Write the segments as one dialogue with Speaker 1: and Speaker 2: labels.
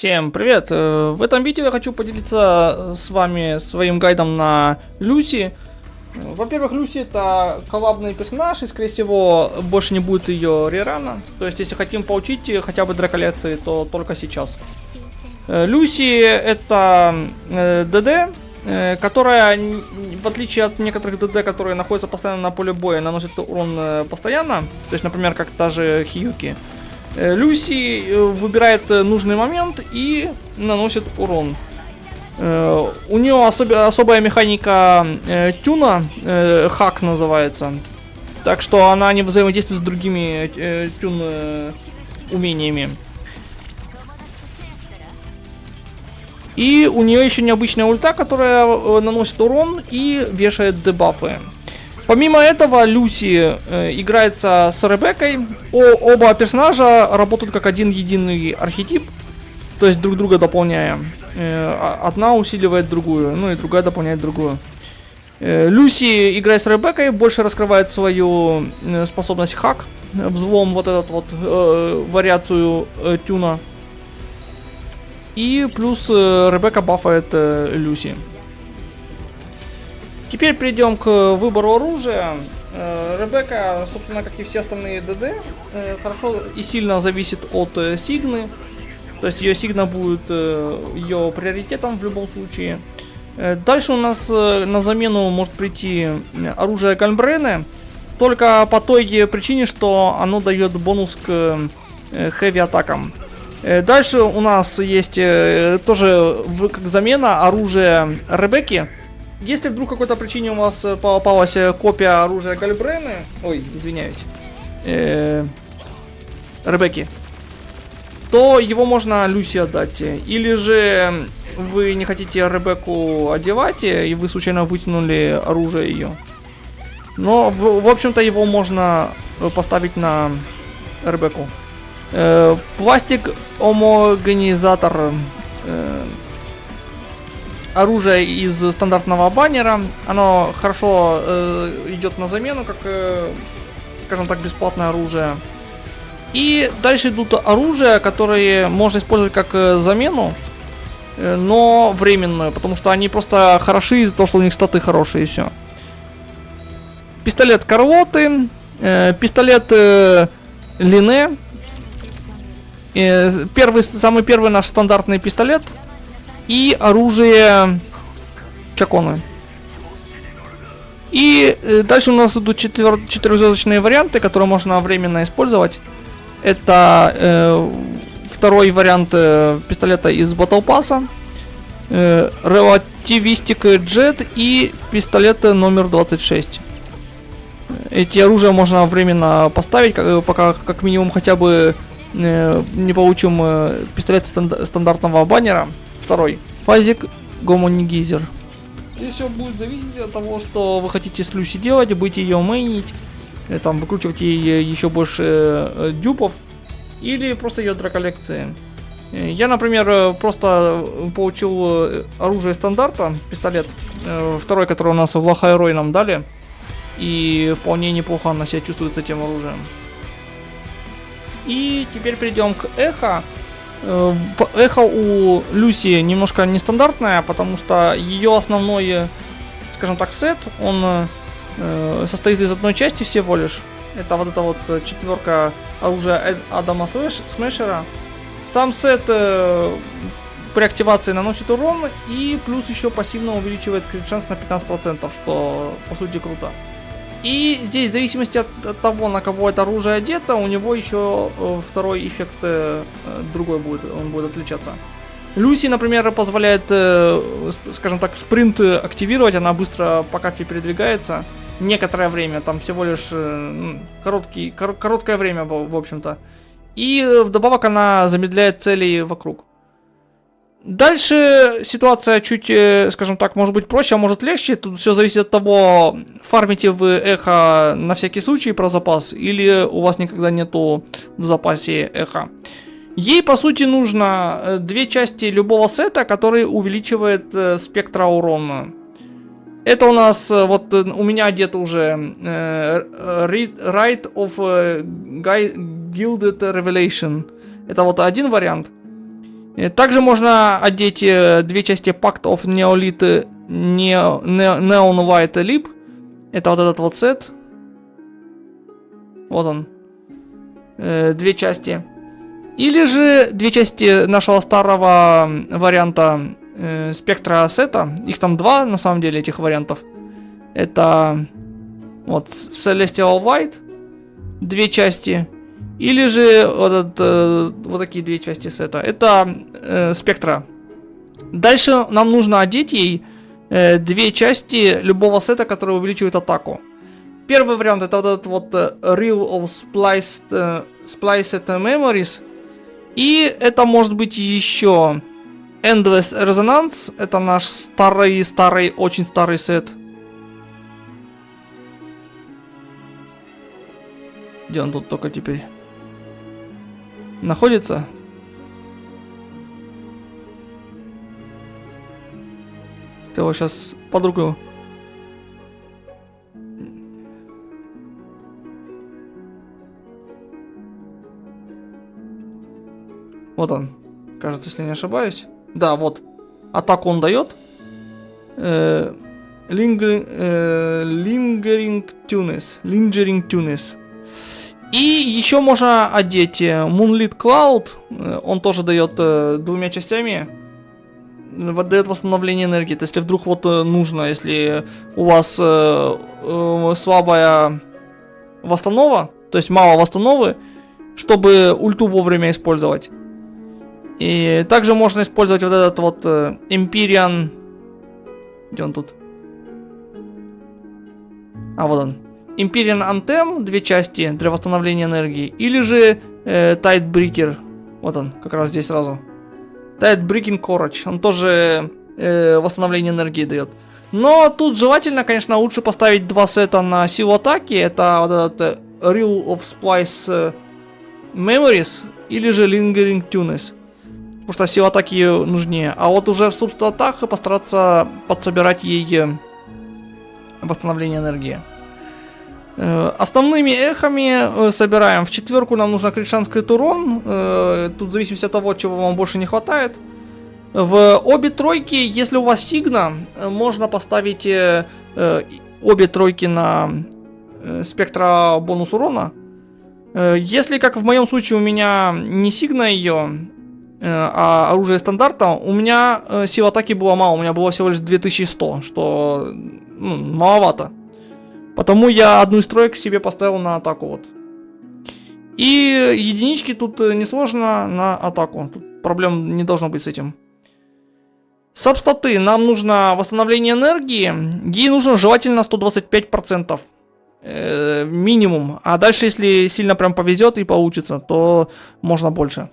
Speaker 1: Всем привет! В этом видео я хочу поделиться с вами своим гайдом на Люси. Во-первых, Люси это коллабный персонаж, и скорее всего больше не будет ее рерана. То есть если хотим получить хотя бы драколекции, то только сейчас. Люси это ДД, которая, в отличие от некоторых ДД, которые находятся постоянно на поле боя, наносит урон постоянно. То есть, например, как та же Хьюки. Люси выбирает нужный момент и наносит урон. У нее особая механика тюна, хак называется. Так что она не взаимодействует с другими тюн умениями. И у нее еще необычная ульта, которая наносит урон и вешает дебафы. Помимо этого, Люси играется с Ребеккой. Оба персонажа работают как один единый архетип, то есть друг друга дополняя. Одна усиливает другую, ну и другая дополняет другую. Люси, играя с Ребеккой, больше раскрывает свою способность хак, взлом, вот этот вот вариацию тюна. И плюс Ребекка бафает Люси. Теперь перейдем к выбору оружия. Ребекка, собственно, как и все остальные ДД, хорошо и сильно зависит от Сигны. То есть ее Сигна будет ее приоритетом в любом случае. Дальше у нас на замену может прийти оружие Гальмбрене. Только по той причине, что оно дает бонус к хэви атакам. Дальше у нас есть тоже как замена оружие Ребекки. Если вдруг по какой-то причине у вас попалась копия оружия Гальмбрене, ой, извиняюсь, Ребекки, то его можно Люси отдать. Или же вы не хотите Ребекку одевать, и вы случайно вытянули оружие ее. Но, в общем-то, его можно поставить на Ребекку. Пластик гомогенизатор. Оружие из стандартного баннера. Оно хорошо идет на замену, как, скажем так, бесплатное оружие. И дальше идут оружия, которые можно использовать как замену, но временную, потому что они просто хороши из-за того, что у них статы хорошие, и все. Пистолет Карлоты, пистолет Лине. Самый первый наш стандартный пистолет. И оружие Чаконы. И дальше у нас идут четырехзвездочные варианты, которые можно временно использовать. Это второй вариант пистолета из Battle Pass, Relativistic Jet и пистолет номер 26. Эти оружия можно временно поставить, пока как минимум хотя бы не получим пистолет стандартного баннера. Второй. Фазик Гомонигизер. Здесь все будет зависеть от того, что вы хотите с Люси делать, быть ее мейнить, там выкручивать ей еще больше дюпов, или просто ее драколекции. Я, например, просто получил оружие стандарта, пистолет, второй, который у нас в Лахайрой нам дали, и вполне неплохо она себя чувствует с этим оружием. И теперь перейдем к Эхо. Эхо у Люси немножко нестандартная, потому что ее основной, скажем так, сет, он состоит из одной части всего лишь. Это вот эта вот четверка оружия Адама Смешера. Сам сет при активации наносит урон и плюс еще пассивно увеличивает крит шанс на 15%, что по сути круто. И здесь, в зависимости от того, на кого это оружие одето, у него еще второй эффект другой будет, он будет отличаться. Люси, например, позволяет, скажем так, спринт активировать, она быстро по карте передвигается. Некоторое время, там всего лишь короткое время, в общем-то. И вдобавок она замедляет цели вокруг. Дальше ситуация чуть, скажем так, может быть проще, а может легче. Тут все зависит от того, фармите вы эхо на всякий случай про запас, или у вас никогда нету в запасе эхо. Ей, по сути, нужно две части любого сета, который увеличивает спектра урона. Это у нас, вот у меня одет уже Rite of Gilded Revelation. Это вот один вариант. Также можно одеть две части Pact of Neolith Neon White Lip. Это вот этот вот сет. Вот он. Две части. Или же две части нашего старого варианта спектра сета. Их там два на самом деле, этих вариантов. Это вот Celestial White. Две части. Или же вот такие две части сета. Это спектра. Дальше нам нужно одеть ей две части любого сета, который увеличивает атаку. Первый вариант это вот этот вот Reel of Spliced Memories. И это может быть еще Endless Resonance. Это наш старый, очень старый сет. Где он тут только теперь находится? Ты его сейчас под руку. Вот он, кажется, если не ошибаюсь. Да, вот. Атаку он дает. Lingering Tunes. И еще можно одеть Moonlit Cloud. Он тоже дает двумя частями. Дает восстановление энергии. То есть, если вдруг вот нужно, если у вас слабая восстанова, то есть мало восстановы, чтобы ульту вовремя использовать. И также можно использовать вот этот вот Empyrean. Где он тут? А, вот он. Empyrean Anthem, две части для восстановления энергии. Или же Tidebreaker. Вот он, как раз здесь сразу. Tidebreaking Courage. Он тоже восстановление энергии дает. Но тут желательно, конечно, лучше поставить два сета на силу атаки. Это вот этот Reel of Splice Memories. Или же Lingering Tunes. Потому что сила атаки нужнее. А вот уже в субстатах постараться подсобирать ей восстановление энергии. Основными эхами собираем. В четверку нам нужно крит шанс, крит урон. Тут в зависимости от того, чего вам больше не хватает. В обе тройки, если у вас сигна, можно поставить обе тройки на спектра бонус урона. Если, как в моем случае, у меня не сигна ее, а оружие стандарта, у меня сила атаки была мало. У меня было всего лишь 2100, что маловато. Потому я одну из троек себе поставил на атаку. Вот. И единички тут несложно на атаку. Тут проблем не должно быть с этим. Сабстаты. Нам нужно восстановление энергии. Ей нужно желательно 125%. Минимум. А дальше, если сильно прям повезет и получится, то можно больше.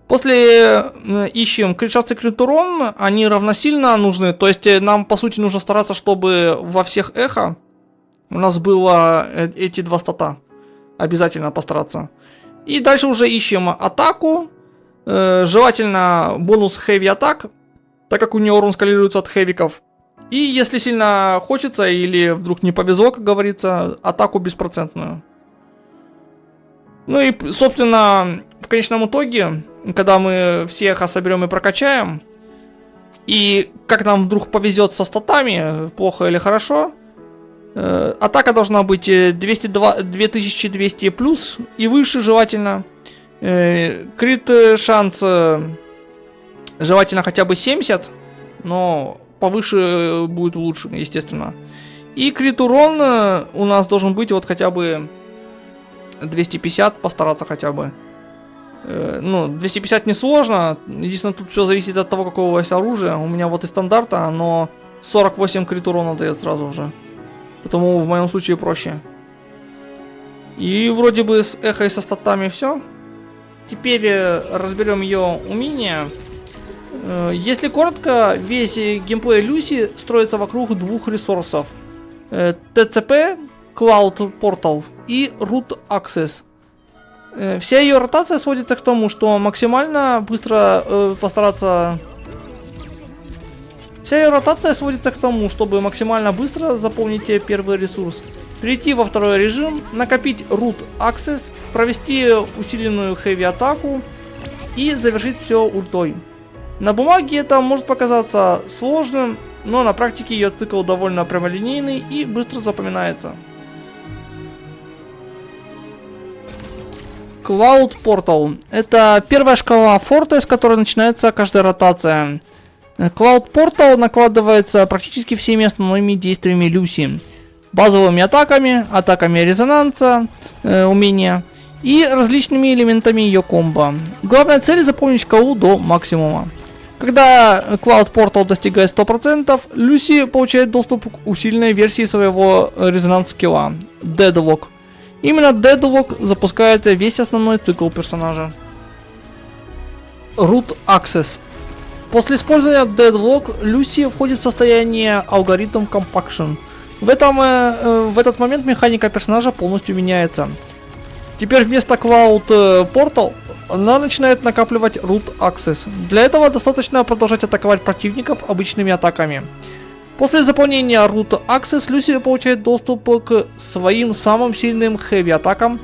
Speaker 1: После ищем крит шанс и крит урон, они равносильно нужны, то есть нам по сути нужно стараться, чтобы во всех эхо у нас было эти два стата, обязательно постараться. И дальше уже ищем атаку, желательно бонус heavy атак, так как у нее урон скалируется от хэвиков. И если сильно хочется или вдруг не повезло, как говорится, атаку беспроцентную. Ну и, собственно, в конечном итоге, когда мы все эхо соберем и прокачаем, и как нам вдруг повезет со статами, плохо или хорошо, атака должна быть 2200 плюс и выше желательно. Крит шанс желательно хотя бы 70, но повыше будет лучше, естественно. И крит урон у нас должен быть вот хотя бы 250, постараться хотя бы. Ну, 250 несложно. Единственное, тут все зависит от того, какого у вас оружия. У меня вот из стандарта оно 48 крит урона дает сразу же. Потому в моем случае проще. И вроде бы с эхо и со статами все. Теперь разберем ее умения. Если коротко, весь геймплей Люси строится вокруг двух ресурсов. TCP, Cloud Portal и Root Access. Вся ее ротация сводится к тому, что максимально быстро постараться... Вся ее ротация сводится к тому, чтобы максимально быстро заполнить первый ресурс, перейти во второй режим, накопить Root Access, провести усиленную Heavy атаку и завершить все ультой. На бумаге это может показаться сложным, но на практике ее цикл довольно прямолинейный и быстро запоминается. Cloud Portal. Это первая шкала форта, с которой начинается каждая ротация. Cloud Portal накладывается практически всеми основными действиями Люси. Базовыми атаками, атаками резонанса, умения и различными элементами ее комбо. Главная цель — заполнить шкалу до максимума. Когда Cloud Portal достигает 100%, Люси получает доступ к усиленной версии своего резонанс скилла — Deadlock. Именно Deadlock запускает весь основной цикл персонажа. Root Access. После использования Deadlock Люси входит в состояние алгоритм Compaction. В этот момент механика персонажа полностью меняется. Теперь вместо Cloud Portal она начинает накапливать Root Access. Для этого достаточно продолжать атаковать противников обычными атаками. После заполнения Root Access Люси получает доступ к своим самым сильным хэви атакам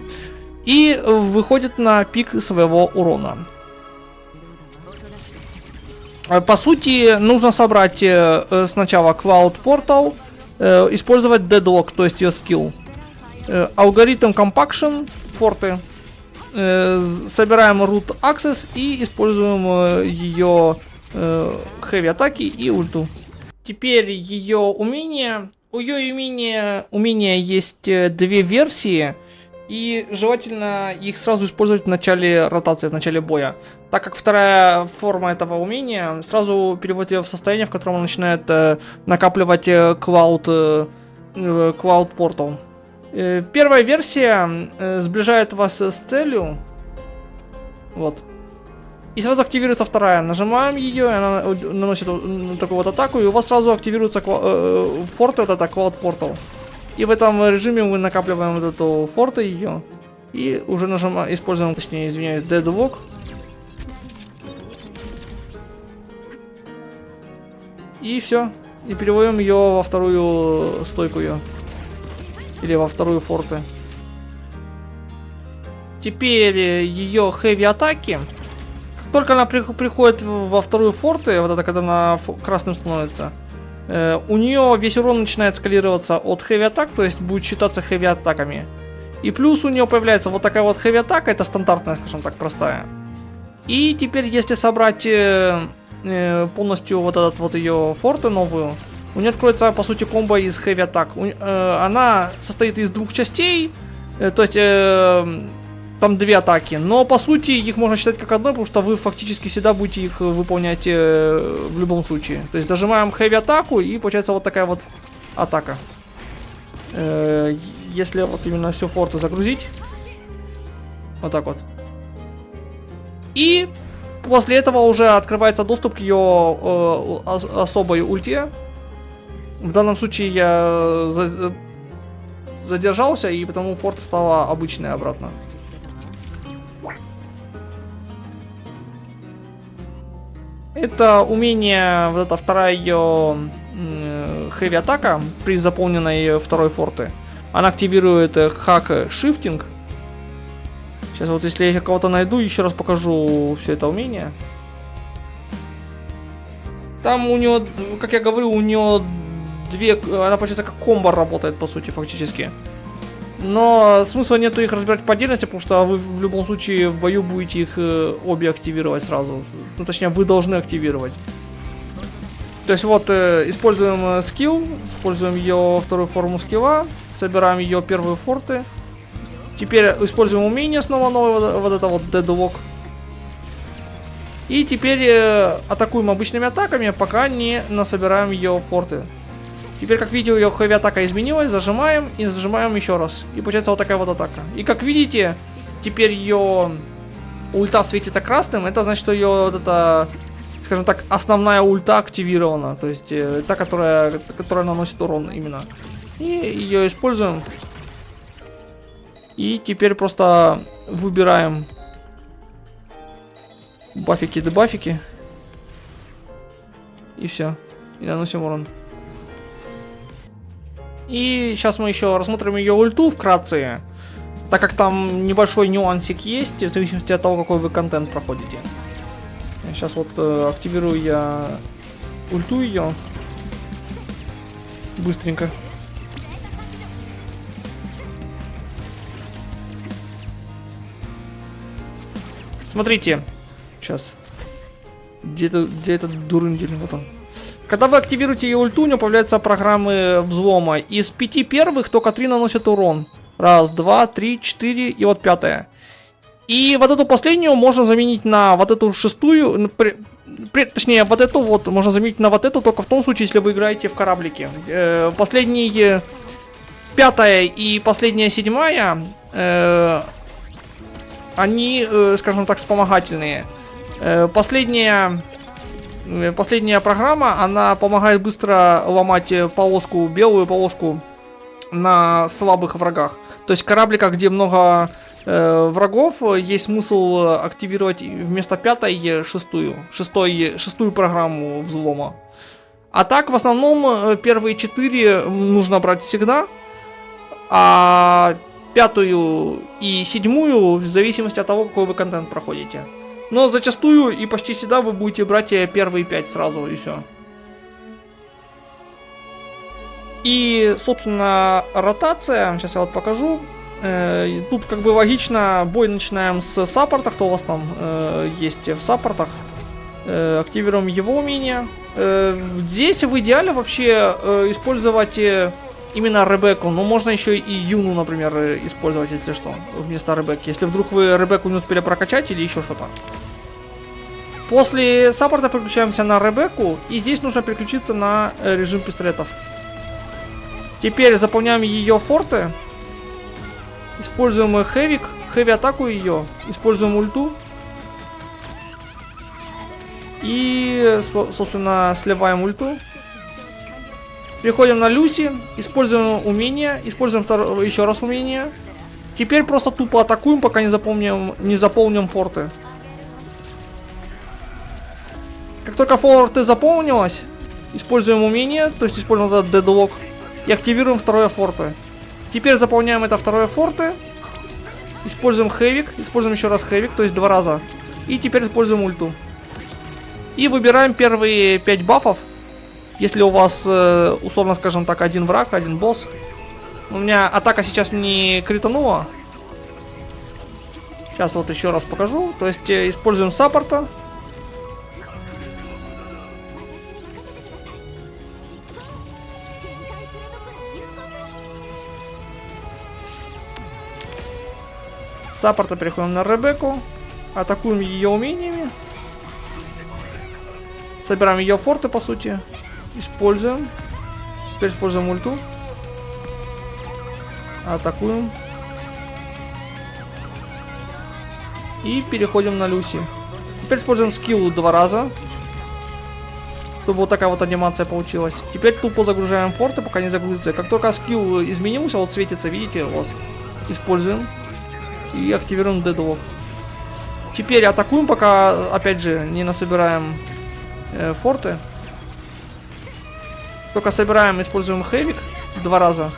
Speaker 1: и выходит на пик своего урона. По сути, нужно собрать сначала Cloud Portal, использовать Deadlock, то есть ее скилл. Алгоритм Compaction, форты. Собираем Root Access и используем ее хэви атаки и ульту. Теперь ее умения. У ее умения есть две версии. И желательно их сразу использовать в начале ротации, в начале боя. Так как вторая форма этого умения сразу переводит ее в состояние, в котором он начинает накапливать Cloud Portal. Первая версия сближает вас с целью. Вот. И сразу активируется вторая. Нажимаем ее, и она наносит такую вот атаку, и у вас сразу активируется форты, вот это Cloud Portal. И в этом режиме мы накапливаем вот эту форты ее. И уже используем, точнее, извиняюсь, Deadlock. И все. И переводим ее во вторую стойку ее. Или во вторую форты. Теперь ее хэви атаки. Как только она приходит во вторую форты, вот это когда она красным становится, у нее весь урон начинает скалироваться от хэви атак, то есть будет считаться хэви атаками. И плюс у нее появляется вот такая вот хэви атака, это стандартная, скажем так, простая. И теперь, если собрать полностью вот этот вот ее форты новую, у нее откроется по сути комбо из хэви атак. Она состоит из двух частей, то есть там две атаки, но по сути их можно считать как одной, потому что вы фактически всегда будете их выполнять в любом случае. То есть зажимаем хэви атаку и получается вот такая вот атака. Если вот именно всю форту загрузить, вот так вот. И после этого уже открывается доступ к ее особой ульте. В данном случае я задержался, и потому форта стала обычной обратно. Это умение, вот эта вторая ее хэви атака при заполненной второй форты. Она активирует хак шифтинг. Сейчас вот если я кого-то найду, еще раз покажу все это умение. Там у нее, как я говорю, у нее две, она получается как комбо работает по сути фактически. Но смысла нету их разбирать по отдельности, потому что вы в любом случае в бою будете их обе активировать сразу. Ну, точнее, вы должны активировать. То есть вот используем скилл, используем ее вторую форму скилла, собираем ее первые форты. Теперь используем умение снова новое, вот это вот Deadlock. И теперь атакуем обычными атаками, пока не насобираем ее форты. Теперь, как видите, ее хэви атака изменилась, зажимаем и зажимаем еще раз. И получается вот такая вот атака. И как видите, теперь ее ульта светится красным. Это значит, что ее вот эта, скажем так, основная ульта активирована. То есть та, которая наносит урон именно. И ее используем. И теперь просто выбираем бафики-дебафики. И все. И наносим урон. И сейчас мы еще рассмотрим ее ульту вкратце, так как там небольшой нюансик есть, в зависимости от того, какой вы контент проходите. Сейчас вот активирую я ульту ее. Быстренько. Смотрите. Сейчас. Где этот дурындель? Вот он. Когда вы активируете ее ульту, у нее появляются программы взлома. Из 5 первых только 3 наносят урон. Раз, два, три, 4 и вот 5-я. И вот эту последнюю можно заменить на вот эту шестую. Точнее, вот эту вот можно заменить на вот эту только в том случае, если вы играете в кораблике. Последние 5-я и последняя 7-я, они, скажем так, вспомогательные. Последняя программа, она помогает быстро ломать полоску, белую полоску на слабых врагах. То есть в корабликах, где много врагов, есть смысл активировать вместо 5-й шестую программу взлома. А так, в основном, первые 4 нужно брать всегда, а 5-ю и 7-ю в зависимости от того, какой вы контент проходите. Но зачастую и почти всегда вы будете брать первые 5 сразу, и все. И, собственно, ротация. Сейчас я вот покажу. Тут как бы логично, бой начинаем с саппорта, кто у вас там есть в саппортах. Активируем его умение. Здесь в идеале вообще использовать именно Ребекку, но можно еще и Юну, например, использовать, если что, вместо Ребекки. Если вдруг вы Ребекку не успели прокачать или еще что-то. После саппорта переключаемся на Ребекку, и здесь нужно переключиться на режим пистолетов. Теперь заполняем ее форты. Используем хэвик, хэви атаку ее, используем ульту. И, собственно, сливаем ульту. Переходим на Люси, используем умение, используем еще раз умение. Теперь просто тупо атакуем, пока не заполним форты. Как только форты заполнилось, используем умение, то есть используем этот дедлок, и активируем второе форты. Теперь заполняем это второе форты, используем хэвик, используем еще раз хэвик, то есть 2 раза. И теперь используем ульту. И выбираем первые 5 бафов. Если у вас, условно скажем так, один враг, один босс. У меня атака сейчас не кританула. Сейчас вот еще раз покажу. То есть используем саппорта. С саппорта переходим на Ребекку. Атакуем ее умениями. Собираем ее форты, по сути. Используем. Теперь используем ульту. Атакуем. И переходим на Люси. Теперь используем скилл 2 раза. Чтобы вот такая вот анимация получилась. Теперь тупо загружаем форты, пока не загрузится. Как только скилл изменился, вот светится, видите, у вас. Используем. И активируем дедлок. Теперь атакуем, пока, опять же, не насобираем форты. Только собираем, используем хэвик 2 раза.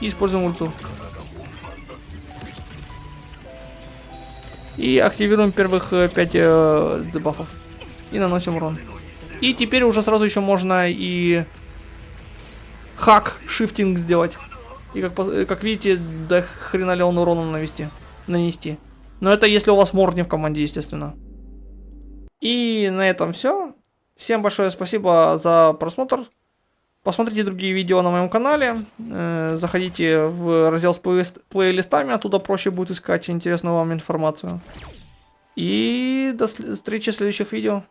Speaker 1: И используем ульту. И активируем первых 5 дебафов. И наносим урон. И теперь уже сразу еще можно и хак, шифтинг сделать. И как видите, до хрена ли он урона нанести. Но это если у вас мор не в команде, естественно. И на этом все. Всем большое спасибо за просмотр. Посмотрите другие видео на моем канале. Заходите в раздел с плейлистами, оттуда проще будет искать интересную вам информацию. И до встречи в следующих видео.